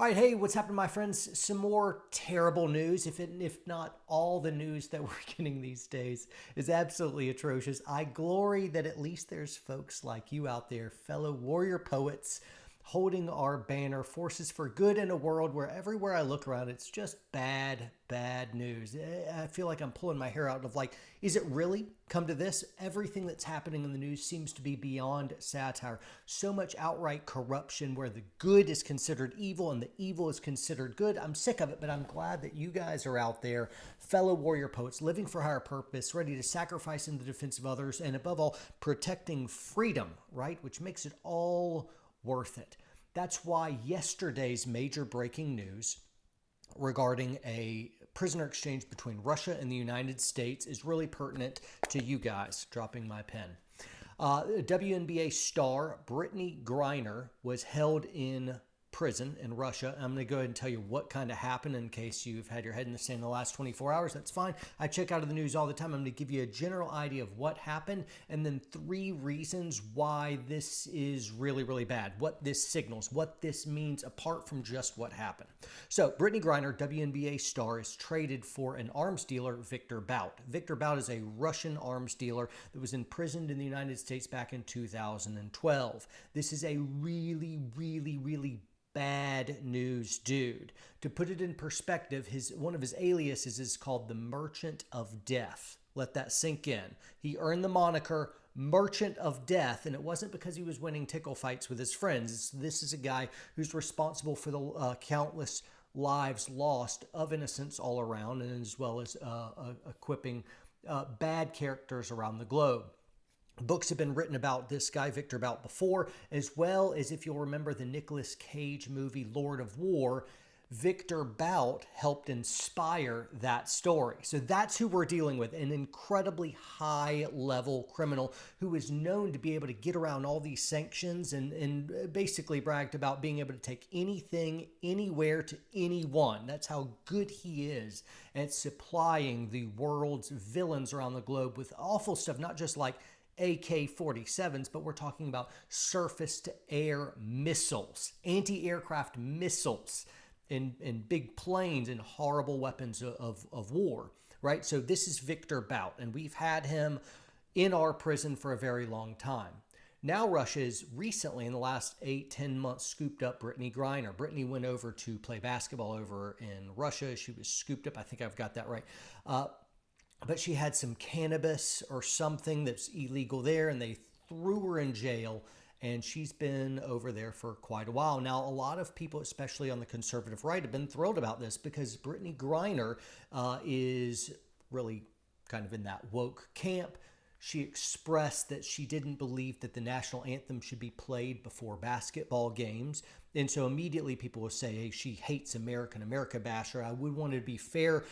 All right, hey, what's happening, my friends? Some more terrible news, if not all the news that we're getting these days is absolutely atrocious. I glory that at least there's folks like you out there, fellow warrior poets, holding our banner, forces for good in a world where everywhere I look around, it's just bad, bad news. I feel like I'm pulling my hair out of like, is it really come to this? Everything that's happening in the news seems to be beyond satire. So much outright corruption where the good is considered evil and the evil is considered good. I'm sick of it, but I'm glad that you guys are out there, fellow warrior poets, living for higher purpose, ready to sacrifice in the defense of others, and above all, protecting freedom, right? Which makes it all worth it. That's why yesterday's major breaking news regarding a prisoner exchange between Russia and the United States is really pertinent to you guys. Dropping my pen. WNBA star Brittany Griner was held in prison in Russia. I'm going to go ahead and tell you what kind of happened in case you've had your head in the sand in the last 24 hours. That's fine. I check out of the news all the time. I'm going to give you a general idea of what happened and then 3 reasons why this is really, really bad, what this signals, what this means apart from just what happened. So Brittany Griner, WNBA star, is traded for an arms dealer, Victor Bout. Victor Bout is a Russian arms dealer that was imprisoned in the United States back in 2012. This is a really, really, really bad news dude. To put it in perspective, one of his aliases is called the Merchant of Death. Let that sink in. He earned the moniker Merchant of Death, and it wasn't because he was winning tickle fights with his friends. This is a guy who's responsible for the countless lives lost of innocents all around, and as well as equipping bad characters around the globe. Books have been written about this guy, Victor Bout, before, as well as, if you'll remember the Nicolas Cage movie Lord of War, Victor Bout helped inspire that story. So that's who we're dealing with, an incredibly high-level criminal who is known to be able to get around all these sanctions and basically bragged about being able to take anything, anywhere to anyone. That's how good he is at supplying the world's villains around the globe with awful stuff, not just like AK-47s, but we're talking about surface-to-air missiles, anti-aircraft missiles, and big planes and horrible weapons of war, right? So this is Victor Bout, and we've had him in our prison for a very long time. Now Russia's recently, in the last 8-10 months, scooped up Brittany Griner. Brittany went over to play basketball over in Russia. She was scooped up. I think I've got that right. But she had some cannabis or something that's illegal there, and they threw her in jail, and she's been over there for quite a while. Now, a lot of people, especially on the conservative right, have been thrilled about this because Brittany Griner is really kind of in that woke camp. She expressed that she didn't believe that the national anthem should be played before basketball games. And so immediately people will say, hey, she hates America, an America basher. I would want to be fair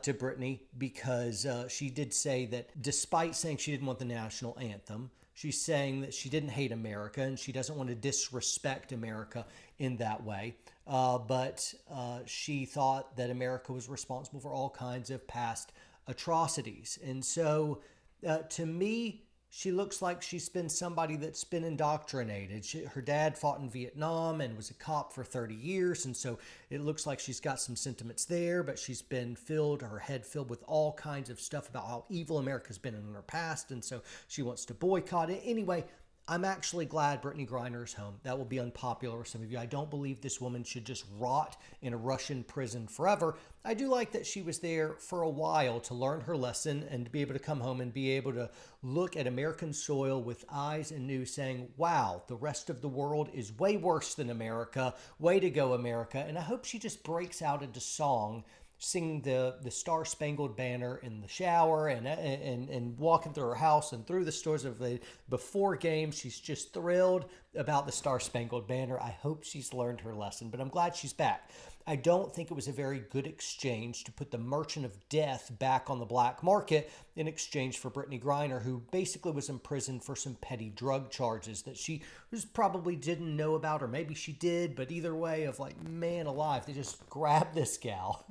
to Brittany because she did say that despite saying she didn't want the national anthem, she's saying that she didn't hate America and she doesn't want to disrespect America in that way. But she thought that America was responsible for all kinds of past atrocities. And so to me, she looks like she's been somebody that's been indoctrinated. Her dad fought in Vietnam and was a cop for 30 years. And so it looks like she's got some sentiments there, but she's been her head filled with all kinds of stuff about how evil America's been in her past. And so she wants to boycott it. Anyway, I'm actually glad Brittany Griner is home. That will be unpopular with some of you. I don't believe this woman should just rot in a Russian prison forever. I do like that she was there for a while to learn her lesson and to be able to come home and be able to look at American soil with eyes anew saying, wow, the rest of the world is way worse than America. Way to go, America. And I hope she just breaks out into song, singing the Star Spangled Banner in the shower and walking through her house and through the stores before games. She's just thrilled about the Star Spangled Banner. I hope she's learned her lesson, but I'm glad she's back. I don't think it was a very good exchange to put the Merchant of Death back on the black market in exchange for Brittany Griner, who basically was in prison for some petty drug charges that she probably didn't know about, or maybe she did, but either way of like, man alive, they just grabbed this gal.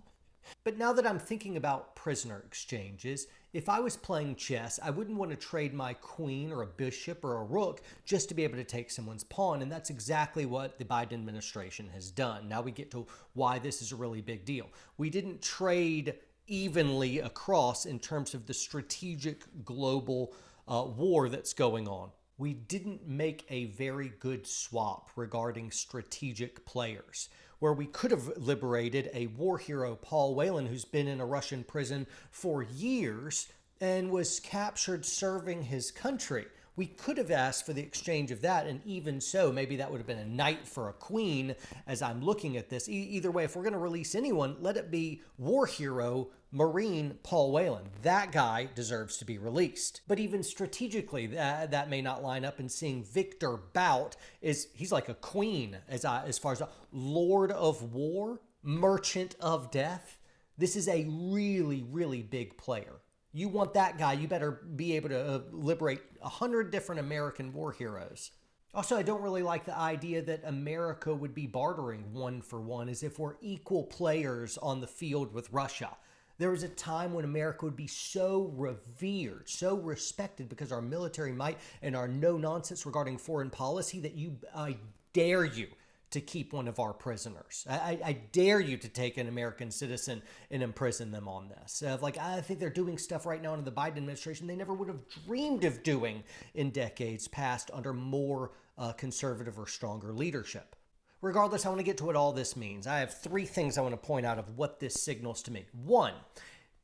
But now that I'm thinking about prisoner exchanges, If I was playing chess, I wouldn't want to trade my queen or a bishop or a rook just to be able to take someone's pawn, and that's exactly what the Biden administration has done. Now we get to why this is a really big deal. We didn't trade evenly across in terms of the strategic global war that's going on. We didn't make a very good swap regarding strategic players, where we could have liberated a war hero, Paul Whelan, who's been in a Russian prison for years and was captured serving his country. We could have asked for the exchange of that, and even so, maybe that would have been a knight for a queen as I'm looking at this. Either way, if we're going to release anyone, let it be war hero, Marine Paul Whelan. That guy deserves to be released. But even strategically, that may not line up, and seeing Victor Bout, he's like a queen as far as Lord of War, Merchant of Death. This is a really, really big player. You want that guy, you better be able to liberate 100 different American war heroes. Also, I don't really like the idea that America would be bartering one for one as if we're equal players on the field with Russia. There was a time when America would be so revered, so respected because our military might and our no-nonsense regarding foreign policy that I dare you to keep one of our prisoners. I dare you to take an American citizen and imprison them on this. I think they're doing stuff right now under the Biden administration they never would have dreamed of doing in decades past under more conservative or stronger leadership. Regardless, I want to get to what all this means. I have 3 things I want to point out of what this signals to me. 1,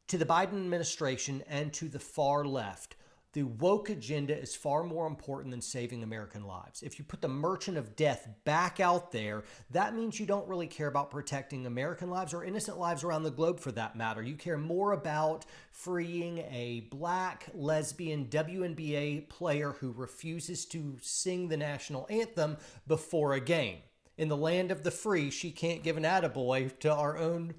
to the Biden administration and to the far left, the woke agenda is far more important than saving American lives. If you put the Merchant of Death back out there, that means you don't really care about protecting American lives or innocent lives around the globe for that matter. You care more about freeing a black lesbian WNBA player who refuses to sing the national anthem before a game. In the land of the free, she can't give an attaboy to our own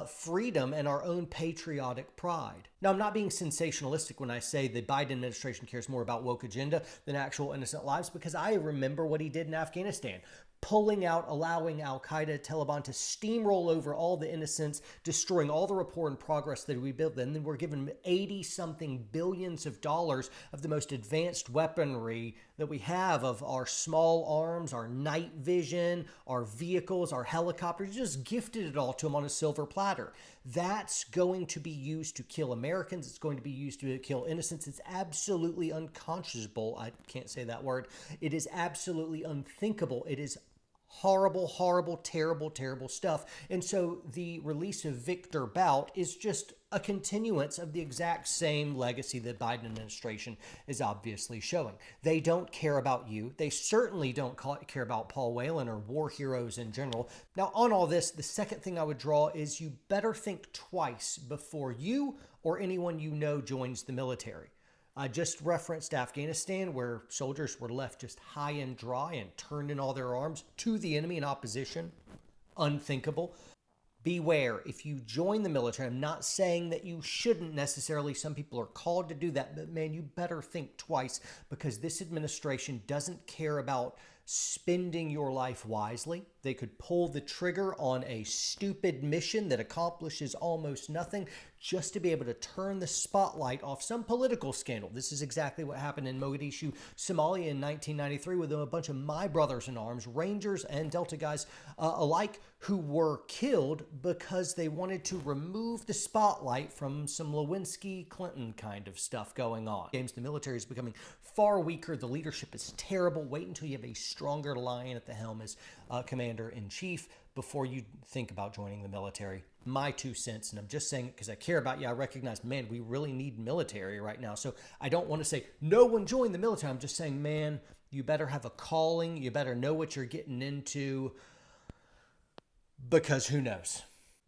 freedom and our own patriotic pride. Now, I'm not being sensationalistic when I say the Biden administration cares more about woke agenda than actual innocent lives, because I remember what he did in Afghanistan. Pulling out, allowing al-Qaeda, Taliban to steamroll over all the innocents, destroying all the rapport and progress that we built. And then we're given 80-something billions of dollars of the most advanced weaponry that we have, of our small arms, our night vision, our vehicles, our helicopters. Just gifted it all to them on a silver platter. That's going to be used to kill Americans. It's going to be used to kill innocents. It's absolutely unconscionable. I can't say that word. It is absolutely unthinkable. It is horrible, horrible, terrible, terrible stuff. And so the release of Victor Bout is just a continuance of the exact same legacy that the Biden administration is obviously showing. They don't care about you. They certainly don't care about Paul Whelan or war heroes in general. Now, on all this, the second thing I would draw is you better think twice before you or anyone you know joins the military. I just referenced Afghanistan, where soldiers were left just high and dry and turned in all their arms to the enemy in opposition. Unthinkable. Beware, if you join the military, I'm not saying that you shouldn't necessarily. Some people are called to do that, but man, you better think twice, because this administration doesn't care about spending your life wisely. They could pull the trigger on a stupid mission that accomplishes almost nothing just to be able to turn the spotlight off some political scandal. This is exactly what happened in Mogadishu, Somalia in 1993 with a bunch of my brothers in arms, Rangers and Delta guys alike, who were killed because they wanted to remove the spotlight from some Lewinsky-Clinton kind of stuff going on. The military is becoming far weaker. The leadership is terrible. Wait until you have a stronger lion at the helm as commander-in-chief before you think about joining the military. My 2 cents, and I'm just saying it because I care about you. I recognize, man, we really need military right now. So I don't want to say no one join the military. I'm just saying, man, you better have a calling. You better know what you're getting into, because who knows?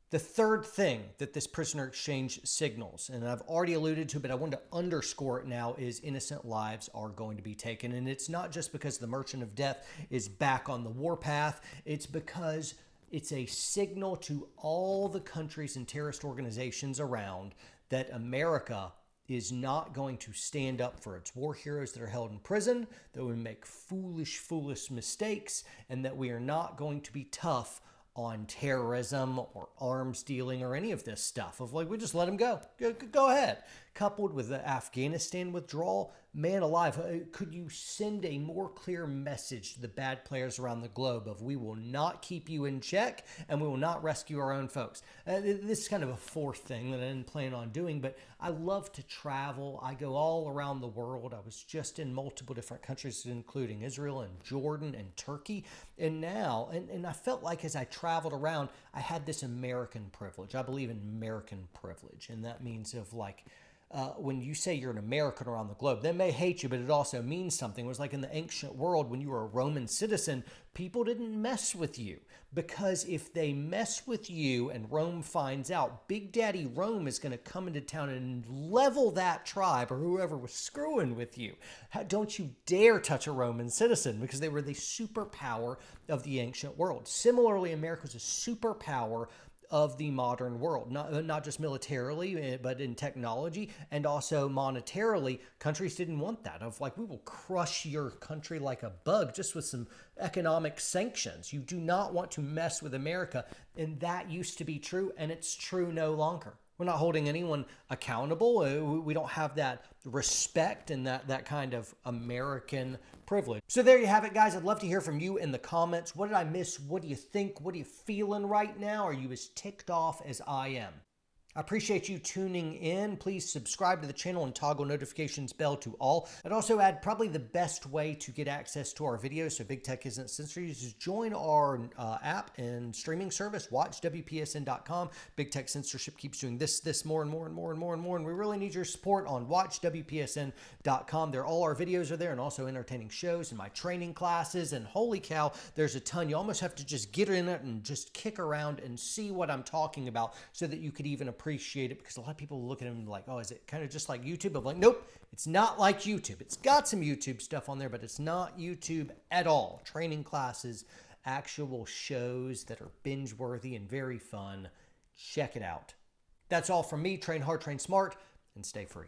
The third thing that this prisoner exchange signals, and I've already alluded to, but I want to underscore it now, is innocent lives are going to be taken. And it's not just because the Merchant of Death is back on the warpath. It's because it's a signal to all the countries and terrorist organizations around that America is not going to stand up for its war heroes that are held in prison, that we make foolish mistakes, and that we are not going to be tough on terrorism or arms dealing or any of this stuff of like, we just let them go. Go ahead. coupled with the Afghanistan withdrawal, man alive, could you send a more clear message to the bad players around the globe of we will not keep you in check and we will not rescue our own folks? This is kind of a fourth thing that I didn't plan on doing, but I love to travel. I go all around the world. I was just in multiple different countries, including Israel and Jordan and Turkey. And now, and I felt like as I traveled around, I had this American privilege. I believe in American privilege, and that means of like, when you say you're an American around the globe, they may hate you, but it also means something. It was like in the ancient world, when you were a Roman citizen, people didn't mess with you, because if they mess with you and Rome finds out, Big Daddy Rome is going to come into town and level that tribe or whoever was screwing with you. Don't you dare touch a Roman citizen, because they were the superpower of the ancient world. Similarly, America was a superpower of the modern world, not just militarily, but in technology and also monetarily. Countries didn't want that, of like, we will crush your country like a bug just with some economic sanctions. You do not want to mess with America. And that used to be true, and it's true no longer. We're not holding anyone accountable. We don't have that respect and that kind of American privilege. So there you have it, guys. I'd love to hear from you in the comments. What did I miss? What do you think? What are you feeling right now? Are you as ticked off as I am? I appreciate you tuning in. Please subscribe to the channel and toggle notifications bell to all. I'd also add probably the best way to get access to our videos so Big Tech isn't censored is join our app and streaming service, watchwpsn.com. Big Tech censorship keeps doing this more and more and more and more and more, and we really need your support on watchwpsn.com. All our videos are there, and also entertaining shows and my training classes, and holy cow, there's a ton. You almost have to just get in it and just kick around and see what I'm talking about so that you could even appreciate it, because a lot of people look at him like, oh, is it kind of just like YouTube? I'm like, nope, it's not like YouTube. It's got some YouTube stuff on there, but it's not YouTube at all. Training classes, actual shows that are binge worthy and very fun. Check it out. That's all from me. Train hard, train smart, and stay free.